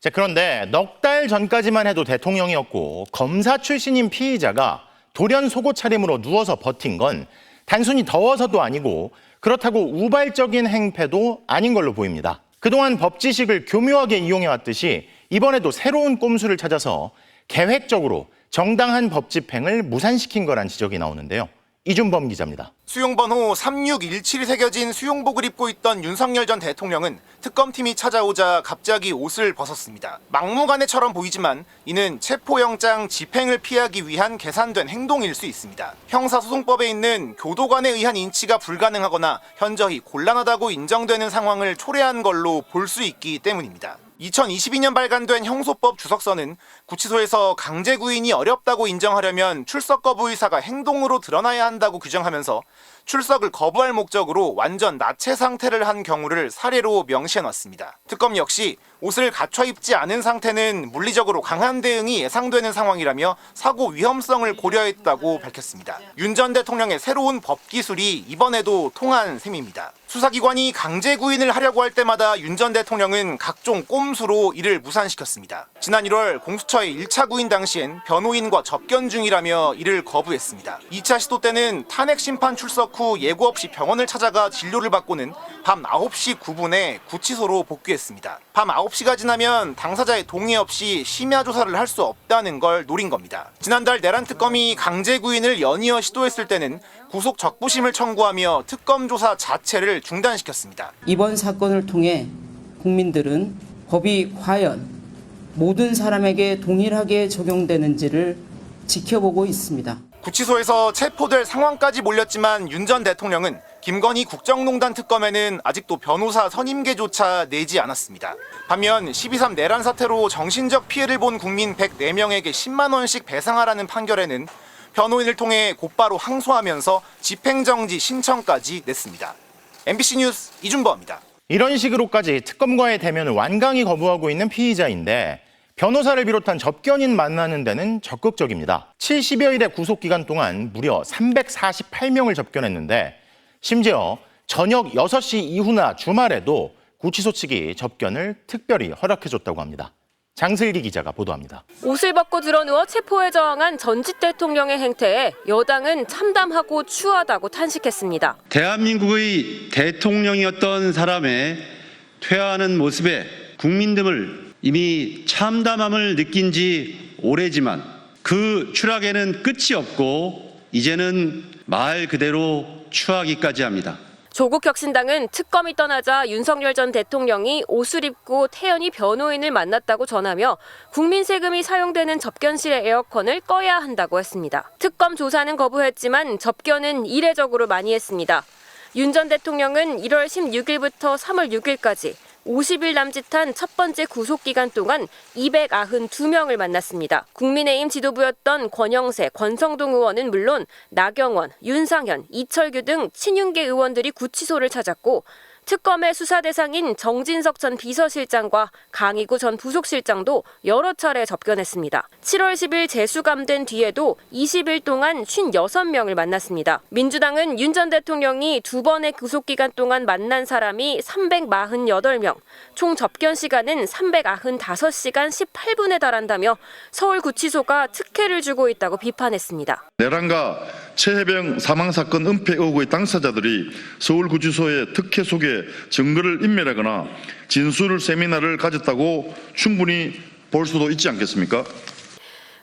자, 그런데 넉 달 전까지만 해도 대통령이었고 검사 출신인 피의자가 돌연 속옷 차림으로 누워서 버틴 건 단순히 더워서도 아니고 그렇다고 우발적인 행패도 아닌 걸로 보입니다. 그동안 법 지식을 교묘하게 이용해왔듯이 이번에도 새로운 꼼수를 찾아서 계획적으로 정당한 법 집행을 무산시킨 거란 지적이 나오는데요. 이준범 기자입니다. 수용번호 3617이 새겨진 수용복을 입고 있던 윤석열 전 대통령은 특검팀이 찾아오자 갑자기 옷을 벗었습니다. 막무가내처럼 보이지만 이는 체포영장 집행을 피하기 위한 계산된 행동일 수 있습니다. 형사소송법에 있는 교도관에 의한 인치가 불가능하거나 현저히 곤란하다고 인정되는 상황을 초래한 걸로 볼 수 있기 때문입니다. 2022년 발간된 형소법 주석서는 구치소에서 강제 구인이 어렵다고 인정하려면 출석 거부 의사가 행동으로 드러나야 한다고 규정하면서 출석을 거부할 목적으로 완전 나체 상태를 한 경우를 사례로 명시해놨습니다. 특검 역시 옷을 갖춰 입지 않은 상태는 물리적으로 강한 대응이 예상되는 상황이라며 사고 위험성을 고려했다고 밝혔습니다. 윤 전 대통령의 새로운 법 기술이 이번에도 통한 셈입니다. 수사기관이 강제 구인을 하려고 할 때마다 윤 전 대통령은 각종 꼼수로 이를 무산시켰습니다. 지난 1월 공수처의 1차 구인 당시엔 변호인과 접견 중이라며 이를 거부했습니다. 2차 시도 때는 탄핵 심판 출석 후 예고 없이 병원을 찾아가 진료를 받고는 밤 9시 9분에 구치소로 복귀했습니다. 밤 9시가 지나면 당사자의 동의 없이 심야 조사를 할 수 없다는 걸 노린 겁니다. 지난달 내란 특검이 강제 구인을 연이어 시도했을 때는 구속 적부심을 청구하며 특검 조사 자체를 중단시켰습니다. 이번 사건을 통해 국민들은 법이 과연 모든 사람에게 동일하게 적용되는지를 지켜보고 있습니다. 구치소에서 체포될 상황까지 몰렸지만 윤 전 대통령은 김건희 국정농단 특검에는 아직도 변호사 선임계조차 내지 않았습니다. 반면 12.3 내란 사태로 정신적 피해를 본 국민 104명에게 10만 원씩 배상하라는 판결에는 변호인을 통해 곧바로 항소하면서 집행정지 신청까지 냈습니다. MBC 뉴스 이준범입니다. 이런 식으로까지 특검과의 대면을 완강히 거부하고 있는 피의자인데 변호사를 비롯한 접견인 만나는 데는 적극적입니다. 70여일의 구속기간 동안 무려 348명을 접견했는데 심지어 저녁 6시 이후나 주말에도 구치소 측이 접견을 특별히 허락해줬다고 합니다. 장슬기 기자가 보도합니다. 옷을 벗고 드러누워 체포에 저항한 전직 대통령의 행태에 여당은 참담하고 추하다고 탄식했습니다. 대한민국의 대통령이었던 사람의 퇴화하는 모습에 국민들을 이미 참담함을 느낀 지 오래지만 그 추락에는 끝이 없고 이제는 말 그대로 추하기까지 합니다. 조국 혁신당은 특검이 떠나자 윤석열 전 대통령이 옷을 입고 태연히 변호인을 만났다고 전하며 국민 세금이 사용되는 접견실의 에어컨을 꺼야 한다고 했습니다. 특검 조사는 거부했지만 접견은 이례적으로 많이 했습니다. 윤 전 대통령은 1월 16일부터 3월 6일까지 50일 남짓한 첫 번째 구속기간 동안 292명을 만났습니다. 국민의힘 지도부였던 권영세, 권성동 의원은 물론 나경원, 윤상현, 이철규 등 친윤계 의원들이 구치소를 찾았고 특검의 수사 대상인 정진석 전 비서실장과 강희구 전 부속실장도 여러 차례 접견했습니다. 7월 10일 재수감된 뒤에도 20일 동안 56명을 만났습니다. 민주당은 윤 전 대통령이 두 번의 구속기간 동안 만난 사람이 348명, 총 접견 시간은 395시간 18분에 달한다며 서울구치소가 특혜를 주고 있다고 비판했습니다. 내란과 최혜병 사망사건 은폐 의혹의 당사자들이 서울구치소의 특혜 속에 증거를 인멸하거나 진술 세미나를 가졌다고 충분히 볼 수도 있지 않겠습니까?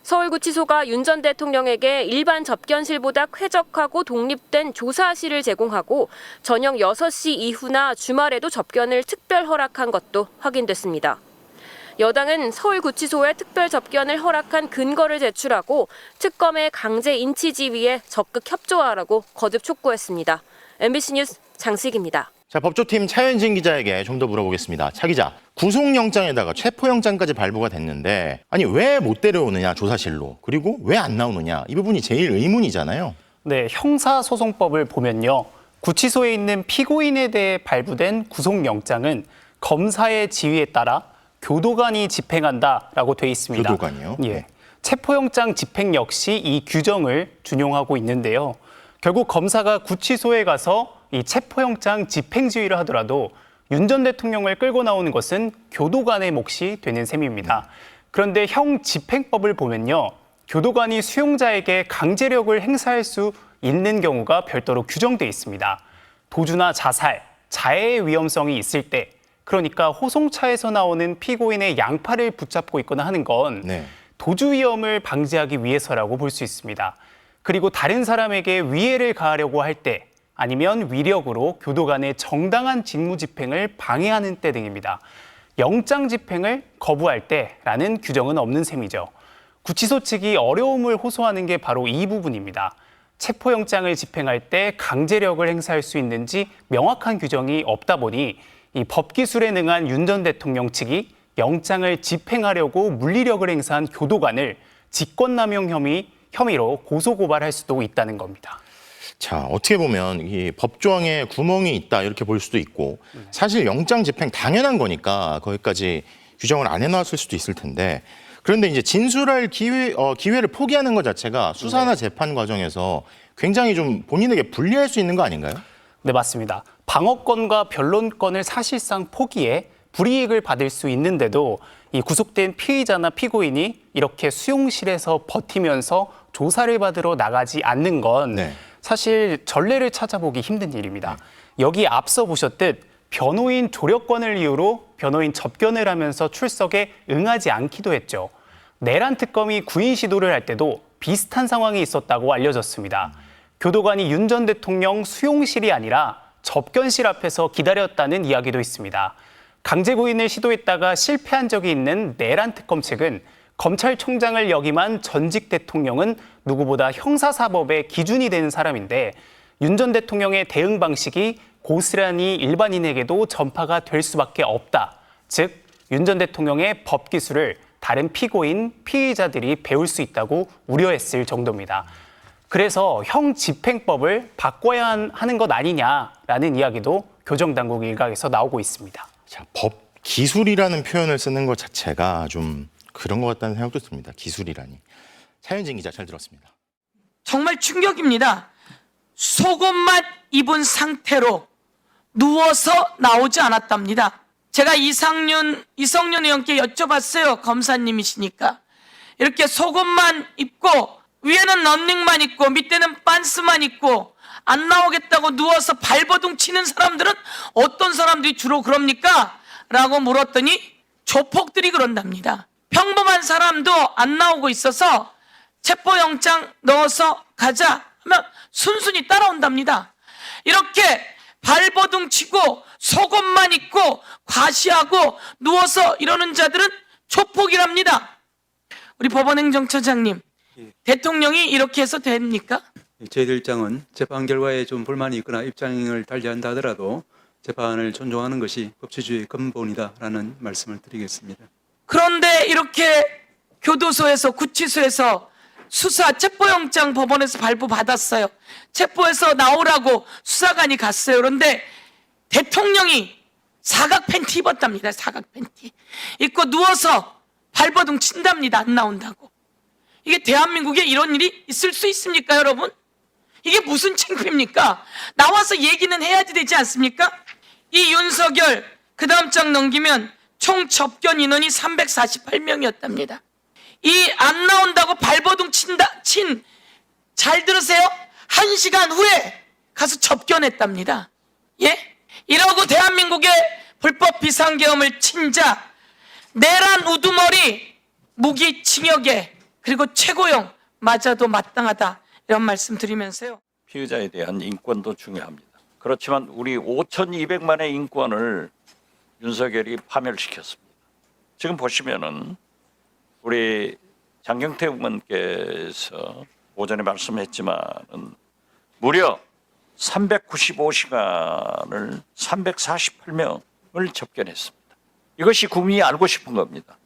서울구치소가 윤 전 대통령에게 일반 접견실보다 쾌적하고 독립된 조사실을 제공하고 저녁 6시 이후나 주말에도 접견을 특별 허락한 것도 확인됐습니다. 여당은 서울구치소에 특별 접견을 허락한 근거를 제출하고 특검의 강제 인치 지휘에 적극 협조하라고 거듭 촉구했습니다. MBC 뉴스 장식입니다. 자, 법조팀 차현진 기자에게 좀 더 물어보겠습니다. 차 기자, 구속영장에다가 체포영장까지 발부가 됐는데 아니 왜 못 데려오느냐 조사실로, 그리고 왜 안 나오느냐, 이 부분이 제일 의문이잖아요. 네, 형사소송법을 보면요. 구치소에 있는 피고인에 대해 발부된 구속영장은 검사의 지휘에 따라 교도관이 집행한다라고 돼 있습니다. 교도관이요? 예, 체포영장 집행 역시 이 규정을 준용하고 있는데요. 결국 검사가 구치소에 가서 이 체포영장 집행 지휘를 하더라도 윤 전 대통령을 끌고 나오는 것은 교도관의 몫이 되는 셈입니다. 그런데 형 집행법을 보면요. 교도관이 수용자에게 강제력을 행사할 수 있는 경우가 별도로 규정돼 있습니다. 도주나 자살, 자해의 위험성이 있을 때, 그러니까 호송차에서 나오는 피고인의 양팔을 붙잡고 있거나 하는 건 네. 도주 위험을 방지하기 위해서라고 볼 수 있습니다. 그리고 다른 사람에게 위해를 가하려고 할 때, 아니면 위력으로 교도관의 정당한 직무 집행을 방해하는 때 등입니다. 영장 집행을 거부할 때라는 규정은 없는 셈이죠. 구치소 측이 어려움을 호소하는 게 바로 이 부분입니다. 체포영장을 집행할 때 강제력을 행사할 수 있는지 명확한 규정이 없다 보니 이 법기술에 능한 윤 전 대통령 측이 영장을 집행하려고 물리력을 행사한 교도관을 직권남용 혐의로 고소고발할 수도 있다는 겁니다. 자, 어떻게 보면 이 법조항에 구멍이 있다 이렇게 볼 수도 있고 사실 영장 집행 당연한 거니까 거기까지 규정을 안 해놨을 수도 있을 텐데 그런데 이제 진술할 기회를 포기하는 것 자체가 수사나 재판 과정에서 굉장히 좀 본인에게 불리할 수 있는 거 아닌가요? 네, 맞습니다. 방어권과 변론권을 사실상 포기해 불이익을 받을 수 있는데도 이 구속된 피의자나 피고인이 이렇게 수용실에서 버티면서 조사를 받으러 나가지 않는 건 네. 사실 전례를 찾아보기 힘든 일입니다. 여기 앞서 보셨듯 변호인 조력권을 이유로 변호인 접견을 하면서 출석에 응하지 않기도 했죠. 내란 특검이 구인 시도를 할 때도 비슷한 상황이 있었다고 알려졌습니다. 교도관이 윤 전 대통령 수용실이 아니라 접견실 앞에서 기다렸다는 이야기도 있습니다. 강제 구인을 시도했다가 실패한 적이 있는 내란 특검 측은 검찰총장을 역임한 전직 대통령은 누구보다 형사사법의 기준이 되는 사람인데 윤 전 대통령의 대응 방식이 고스란히 일반인에게도 전파가 될 수밖에 없다. 즉, 윤 전 대통령의 법 기술을 다른 피고인, 피의자들이 배울 수 있다고 우려했을 정도입니다. 그래서 형 집행법을 바꿔야 하는 것 아니냐라는 이야기도 교정당국 일각에서 나오고 있습니다. 자, 법 기술이라는 표현을 쓰는 것 자체가 좀 그런 것 같다는 생각도 듭니다. 기술이라니. 차현진 기자 잘 들었습니다. 정말 충격입니다. 속옷만 입은 상태로 누워서 나오지 않았답니다. 제가 이성윤 의원께 여쭤봤어요. 검사님이시니까. 이렇게 속옷만 입고 위에는 런닝만 입고 밑에는 빤스만 입고 안 나오겠다고 누워서 발버둥 치는 사람들은 어떤 사람들이 주로 그럽니까? 라고 물었더니 조폭들이 그런답니다. 평범한 사람도 안 나오고 있어서 체포영장 넣어서 가자 하면 순순히 따라온답니다. 이렇게 발버둥 치고 속옷만 입고 과시하고 누워서 이러는 자들은 조폭이랍니다. 우리 법원행정처장님, 대통령이 이렇게 해서 됩니까? 저희들 입장은 재판 결과에 좀 불만이 있거나 입장을 달리한다 하더라도 재판을 존중하는 것이 법치주의의 근본이다라는 말씀을 드리겠습니다. 그런데 이렇게 교도소에서 구치소에서 수사 체포영장 법원에서 발부받았어요. 체포해서 나오라고 수사관이 갔어요. 그런데 대통령이 사각 팬티 입었답니다. 사각 팬티 입고 누워서 발버둥 친답니다. 안 나온다고. 이게 대한민국에 이런 일이 있을 수 있습니까, 여러분? 이게 무슨 창피입니까? 나와서 얘기는 해야지 되지 않습니까? 이 윤석열 그 다음 장 넘기면 총 접견 인원이 348명이었답니다. 이 안 나온다고 발버둥 잘 들으세요? 1시간 후에 가서 접견했답니다. 예? 이러고 대한민국의 불법 비상계엄을 친 자, 내란 우두머리, 무기징역에 그리고 최고형 맞아도 마땅하다. 이런 말씀 드리면서요. 피의자에 대한 인권도 중요합니다. 그렇지만 우리 5,200만의 인권을 윤석열이 파멸시켰습니다. 지금 보시면은 우리 장경태 의원께서 오전에 말씀했지만은 무려 395시간을 348명을 접견했습니다. 이것이 국민이 알고 싶은 겁니다.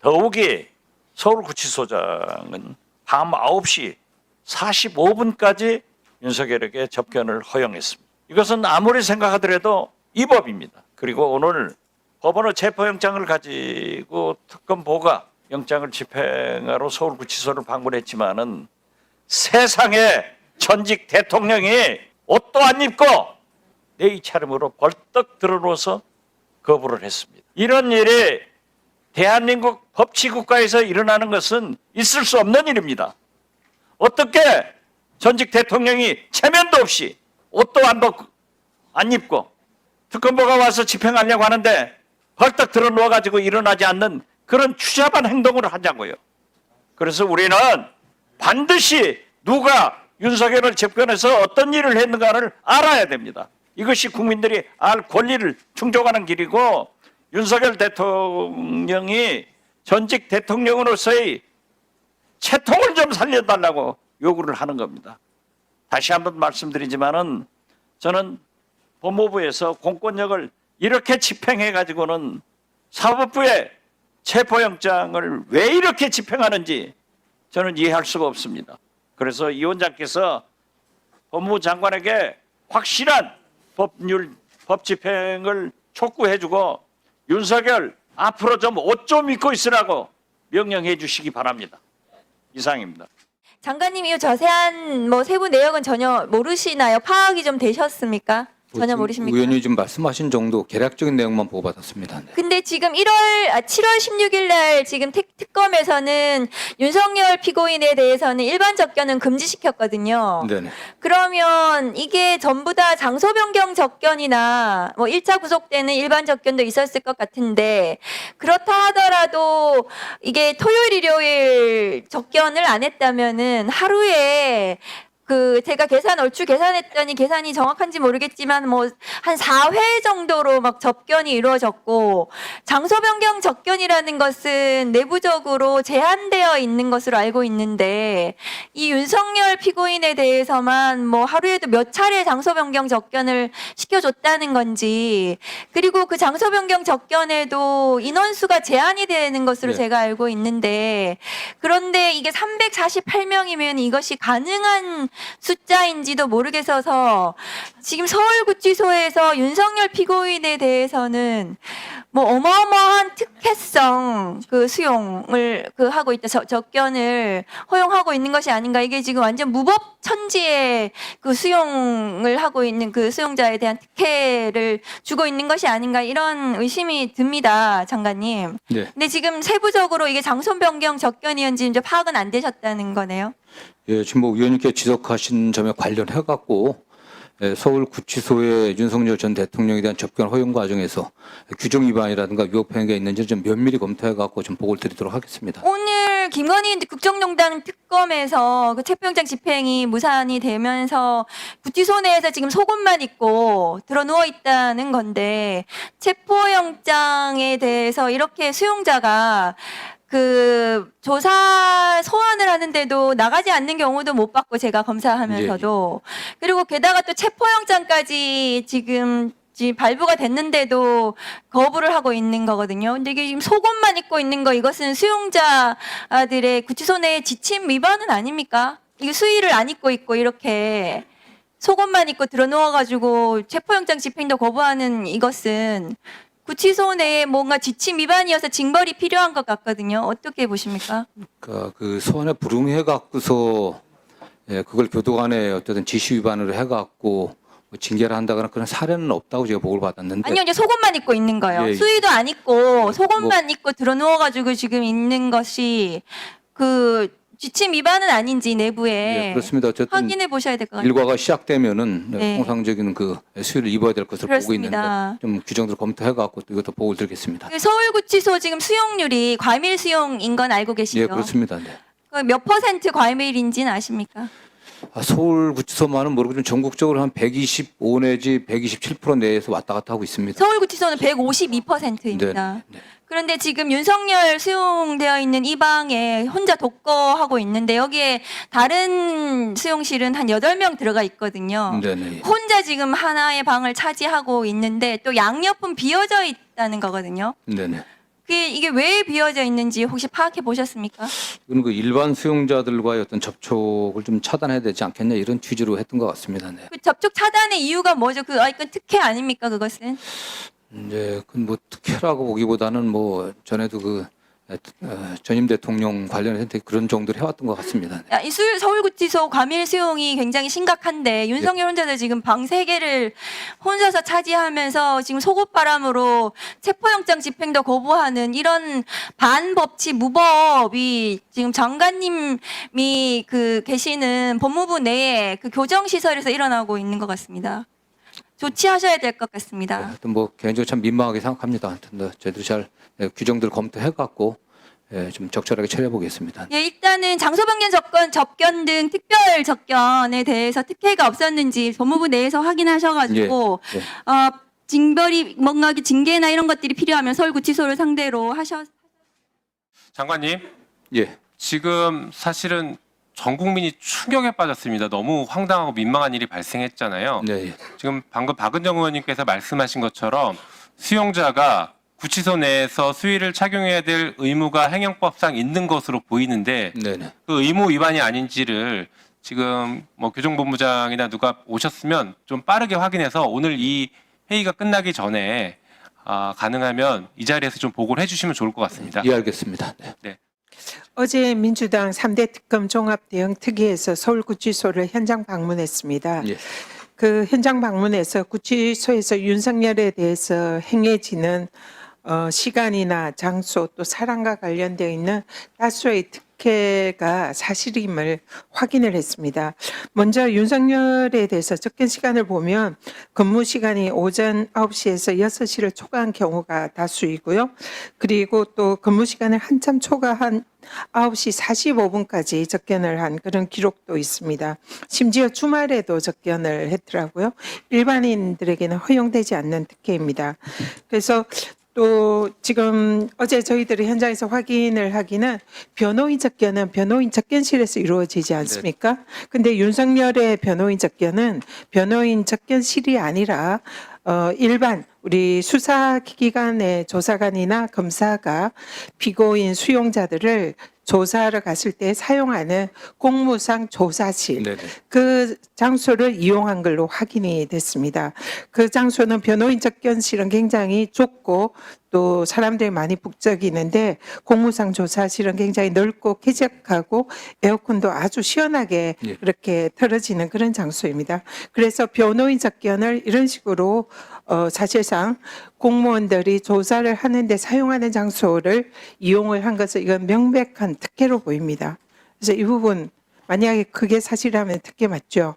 더욱이 서울구치소장은 밤 9시 45분까지 윤석열에게 접견을 허용했습니다. 이것은 아무리 생각하더라도 위법입니다. 그리고 오늘 법원의 체포영장을 가지고 특검 보가 영장을 집행하러 서울구치소를 방문했지만은 세상에 전직 대통령이 옷도 안 입고 내 차림으로 벌떡 들어누워서 거부를 했습니다. 이런 일이 대한민국 법치국가에서 일어나는 것은 있을 수 없는 일입니다. 어떻게 전직 대통령이 체면도 없이 옷도 안 입고 특검보가 와서 집행하려고 하는데 벌떡 들어 누워가지고 일어나지 않는 그런 추잡한 행동을 하자고요. 그래서 우리는 반드시 누가 윤석열을 집권해서 어떤 일을 했는가를 알아야 됩니다. 이것이 국민들이 알 권리를 충족하는 길이고 윤석열 대통령이 전직 대통령으로서의 채통을 좀 살려달라고 요구를 하는 겁니다. 다시 한번 말씀드리지만은 저는 법무부에서 공권력을 이렇게 집행해가지고는 사법부의 체포영장을 왜 이렇게 집행하는지 저는 이해할 수가 없습니다. 그래서 이 원장께서 법무부 장관에게 확실한 법 집행을 촉구해주고 윤석열 앞으로 좀 옷 좀 입고 있으라고 명령해 주시기 바랍니다. 이상입니다. 장관님 이 자세한 세부 내역은 전혀 모르시나요? 파악이 좀 되셨습니까? 전혀 모르십니까? 의원이 좀 말씀하신 정도 개략적인 내용만 보고받았습니다. 네. 근데 지금 7월 16일 날 지금 특검에서는 윤석열 피고인에 대해서는 일반 접견은 금지시켰거든요. 네네. 그러면 이게 전부 다 장소 변경 접견이나 1차 구속 때는 일반 접견도 있었을 것 같은데 그렇다 하더라도 이게 토요일 일요일 접견을 안 했다면은 하루에 제가 얼추 계산했더니 계산이 정확한지 모르겠지만 한 4회 정도로 막 접견이 이루어졌고 장소 변경 접견이라는 것은 내부적으로 제한되어 있는 것으로 알고 있는데 이 윤석열 피고인에 대해서만 하루에도 몇 차례 장소 변경 접견을 시켜줬다는 건지 그리고 그 장소 변경 접견에도 인원수가 제한이 되는 것으로 네. 제가 알고 있는데 그런데 이게 348명이면 이것이 가능한 숫자인지도 모르겠어서 지금 서울구치소에서 윤석열 피고인에 대해서는 어마어마한 특혜성 수용을 하고 있다 접견을 허용하고 있는 것이 아닌가 이게 지금 완전 무법천지의 수용을 하고 있는 수용자에 대한 특혜를 주고 있는 것이 아닌가 이런 의심이 듭니다, 장관님. 네. 근데 지금 세부적으로 이게 장소 변경 접견이었는지 이제 파악은 안 되셨다는 거네요. 예, 지금 의원님께 지적하신 점에 관련해 갖고 서울구치소의 윤석열 전 대통령에 대한 접견 허용 과정에서 규정 위반이라든가 위법 행위가 있는지 좀 면밀히 검토해 갖고 좀 보고를 드리도록 하겠습니다. 오늘 김건희 국정농단 특검에서 체포영장 집행이 무산이 되면서 구치소 내에서 지금 속옷만 입고 들어 누워 있다는 건데 체포영장에 대해서 이렇게 수용자가 조사 소환을 하는데도 나가지 않는 경우도 못 봤고 제가 검사하면서도 그리고 게다가 또 체포영장까지 지금 발부가 됐는데도 거부를 하고 있는 거거든요. 근데 이게 지금 속옷만 입고 있는 거 이것은 수용자들의 구치소 내의 지침 위반은 아닙니까? 이게 수의를 안 입고 있고 이렇게 속옷만 입고 들어 누워가지고 체포영장 집행도 거부하는 이것은 구치소 내에 뭔가 지침 위반이어서 징벌이 필요한 것 같거든요. 어떻게 보십니까? 그러니까 소환에 불응해 갖고서 그걸 교도관의 어떤 지시 위반으로 해 갖고 징계를 한다거나 그런 사례는 없다고 제가 보고를 받았는데. 아니요, 이제 속옷만 입고 있는 거예요. 예. 수의도 안 입고 속옷만 입고 들어 누워가지고 지금 있는 것이 지침 위반은 아닌지 내부에 예, 그렇습니다. 어쨌든 확인해 보셔야 될 것 같아요. 일과가 시작되면은 네. 통상적인 수위를 입어야 될 것으로 보고 그렇습니다. 있는데 좀 규정들을 검토해 갖고 또 이것도 보고를 드리겠습니다. 서울구치소 지금 수용률이 과밀 수용인 건 알고 계시죠? 예, 그렇습니다. 네. 몇 % 과밀인지는 아십니까? 서울구치소만은 모르고 좀 전국적으로 한 125 내지 127% 내에서 왔다 갔다 하고 있습니다. 서울구치소는 152%입니다. 네. 그런데 지금 윤석열 수용되어 있는 이 방에 혼자 독거하고 있는데 여기에 다른 수용실은 한 8명 들어가 있거든요. 네네. 혼자 지금 하나의 방을 차지하고 있는데 또 양옆은 비어져 있다는 거거든요. 네네. 이게 왜 비어져 있는지 혹시 파악해 보셨습니까? 이건 일반 수용자들과의 어떤 접촉을 좀 차단해야 되지 않겠냐 이런 취지로 했던 것 같습니다. 네. 접촉 차단의 이유가 뭐죠? 이건 특혜 아닙니까? 그것은? 그건 특혜라고 보기보다는 전에도 전임 대통령 관련해서 그런 정도를 해왔던 것 같습니다. 이 서울구치소 과밀 수용이 굉장히 심각한데 윤석열 혼자서 지금 방 3개를 혼자서 차지하면서 지금 속옷바람으로 체포영장 집행도 거부하는 이런 반법치 무법이 지금 장관님이 계시는 법무부 내에 그 교정시설에서 일어나고 있는 것 같습니다. 조치하셔야 될 것 같습니다. 하여튼 뭐 개인적으로 참 민망하게 생각합니다. 하여튼 저희도 잘 규정들 검토해갖고 좀 적절하게 처리해보겠습니다. 예, 일단은 장소 변경 접견 등 특별 접견에 대해서 특혜가 없었는지 법무부 내에서 확인하셔가지고 징벌이 뭔가 징계나 이런 것들이 필요하면 서울구치소를 상대로 장관님, 예. 지금 사실은 전 국민이 충격에 빠졌습니다. 너무 황당하고 민망한 일이 발생했잖아요. 네. 지금 방금 박은정 의원님께서 말씀하신 것처럼 수용자가 구치소 내에서 수의를 착용해야 될 의무가 행정법상 있는 것으로 보이는데 네네. 그 의무 위반이 아닌지를 지금 뭐 교정본부장이나 누가 오셨으면 좀 빠르게 확인해서 오늘 이 회의가 끝나기 전에 가능하면 이 자리에서 좀 보고를 해주시면 좋을 것 같습니다. 예, 알겠습니다. 네. 어제 민주당 3대 특검 종합대응 특위에서 서울구치소를 현장 방문했습니다. 예. 그 현장 방문에서 구치소에서 윤석열에 대해서 행해지는 시간이나 장소 또 사람과 관련되어 있는 다수의 특혜가 사실임을 확인을 했습니다. 먼저 윤석열에 대해서 접견 시간을 보면 근무 시간이 오전 9시에서 6시를 초과한 경우가 다수이고요. 그리고 또 근무 시간을 한참 초과한 9시 45분까지 접견을 한 그런 기록도 있습니다. 심지어 주말에도 접견을 했더라고요. 일반인들에게는 허용되지 않는 특혜입니다. 그래서 또 지금 어제 저희들이 현장에서 확인을 하기는 변호인 접견은 변호인 접견실에서 이루어지지 않습니까? 근데 윤석열의 변호인 접견은 변호인 접견실이 아니라 일반 우리 수사기관의 조사관이나 검사가 피고인 수용자들을 조사하러 갔을 때 사용하는 공무상 조사실 네네. 그 장소를 이용한 걸로 확인이 됐습니다. 그 장소는 변호인 접견실은 굉장히 좁고 또 사람들이 많이 북적이는데 공무상 조사실은 굉장히 넓고 쾌적하고 에어컨도 아주 시원하게 예. 그렇게 틀어지는 그런 장소입니다. 그래서 변호인 접견을 이런 식으로 사실상 공무원들이 조사를 하는데 사용하는 장소를 이용을 한 것은 이건 명백한 특혜로 보입니다. 그래서 이 부분 만약에 그게 사실이라면 특혜 맞죠?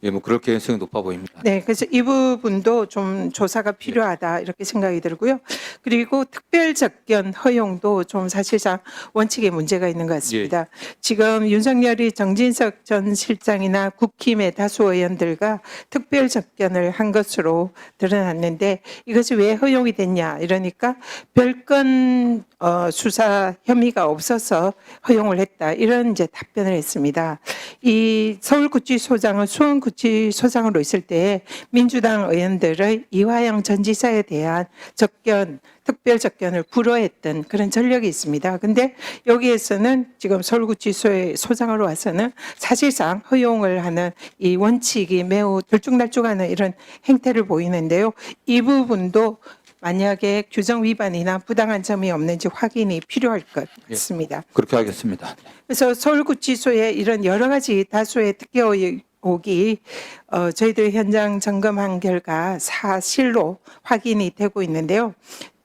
예, 뭐 그럴 가능성이 높아 보입니다. 네, 그래서 이 부분도 좀 조사가 필요하다 이렇게 생각이 들고요. 그리고 특별 접견 허용도 좀 사실상 원칙에 문제가 있는 것 같습니다. 지금 윤석열이 정진석 전 실장이나 국힘의 다수 의원들과 특별 접견을 한 것으로 드러났는데 이것이 왜 허용이 됐냐 이러니까 별건 수사 혐의가 없어서 허용을 했다 이런 이제 답변을 했습니다. 이 서울구치소장은 수원구치소장으로 있을 때 민주당 의원들의 이화영 전 지사에 대한 접견 특별 접견을 불허했던 그런 전력이 있습니다. 근데 여기에서는 지금 서울구치소의 소장으로 와서는 사실상 허용을 하는 이 원칙이 매우 들쭉날쭉하는 이런 행태를 보이는데요. 이 부분도 만약에 규정 위반이나 부당한 점이 없는지 확인이 필요할 것 같습니다. 그렇게 하겠습니다. 그래서 서울구치소의 이런 여러 가지 다수의 특혜 의혹이 저희들 현장 점검한 결과 사실로 확인이 되고 있는데요.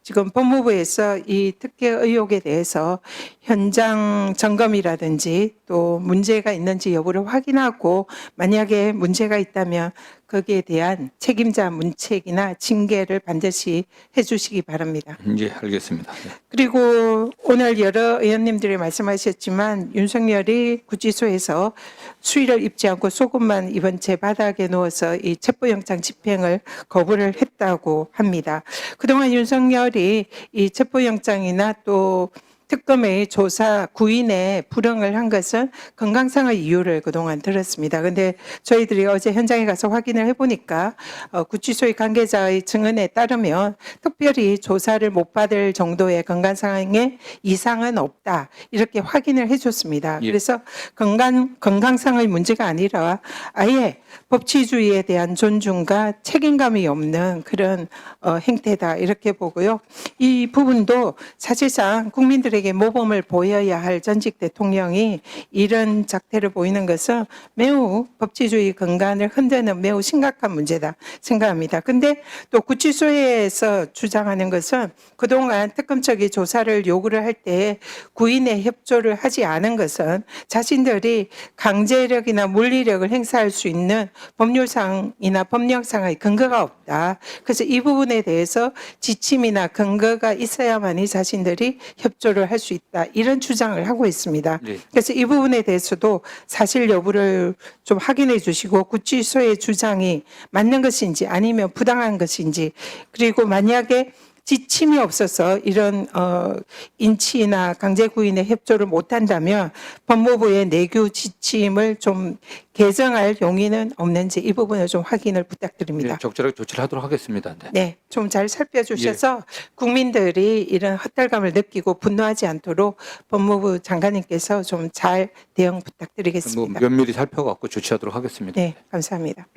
지금 법무부에서 이 특혜 의혹에 대해서 현장 점검이라든지 또 문제가 있는지 여부를 확인하고 만약에 문제가 있다면 거기에 대한 책임자 문책이나 징계를 반드시 해주시기 바랍니다. 예, 알겠습니다. 네. 그리고 오늘 여러 의원님들이 말씀하셨지만 윤석열이 구치소에서 수의를 입지 않고 속옷만 이번 제 바닥에 누워서 이 체포영장 집행을 거부를 했다고 합니다. 그동안 윤석열이 이 체포영장이나 또 특검의 조사 구인에 불응을 한 것은 건강상의 이유를 그동안 들었습니다. 그런데 저희들이 어제 현장에 가서 확인을 해보니까 구치소의 관계자의 증언에 따르면 특별히 조사를 못 받을 정도의 건강상의 이상은 없다 이렇게 확인을 해줬습니다. 예. 그래서 건강상의 문제가 아니라 아예 법치주의에 대한 존중과 책임감이 없는 그런 행태다 이렇게 보고요. 이 부분도 사실상 국민들의 국민들에게 모범을 보여야 할 전직 대통령이 이런 작태를 보이는 것은 매우 법치주의 근간을 흔드는 매우 심각한 문제다 생각합니다. 근데 또 구치소에서 주장하는 것은 그동안 특검 측이 조사를 요구를 할 때 구인의 협조를 하지 않은 것은 자신들이 강제력이나 물리력을 행사할 수 있는 법률상이나 법령상의 근거가 없다. 그래서 이 부분에 대해서 지침이나 근거가 있어야만이 자신들이 협조를 할 수 있다. 이런 주장을 하고 있습니다. 네. 그래서 이 부분에 대해서도 사실 여부를 좀 확인해 주시고 구치소의 주장이 맞는 것인지 아니면 부당한 것인지, 그리고 만약에 지침이 없어서 이런 인치나 강제 구인의 협조를 못한다면 법무부의 내규 지침을 좀 개정할 용의는 없는지 이 부분을 좀 확인을 부탁드립니다. 네, 적절하게 조치를 하도록 하겠습니다. 네. 네, 좀 잘 살펴주셔서 국민들이 이런 헛달감을 느끼고 분노하지 않도록 법무부 장관님께서 좀 잘 대응 뭐 부탁드리겠습니다. 면밀히 살펴갖고 조치하도록 하겠습니다. 네, 감사합니다.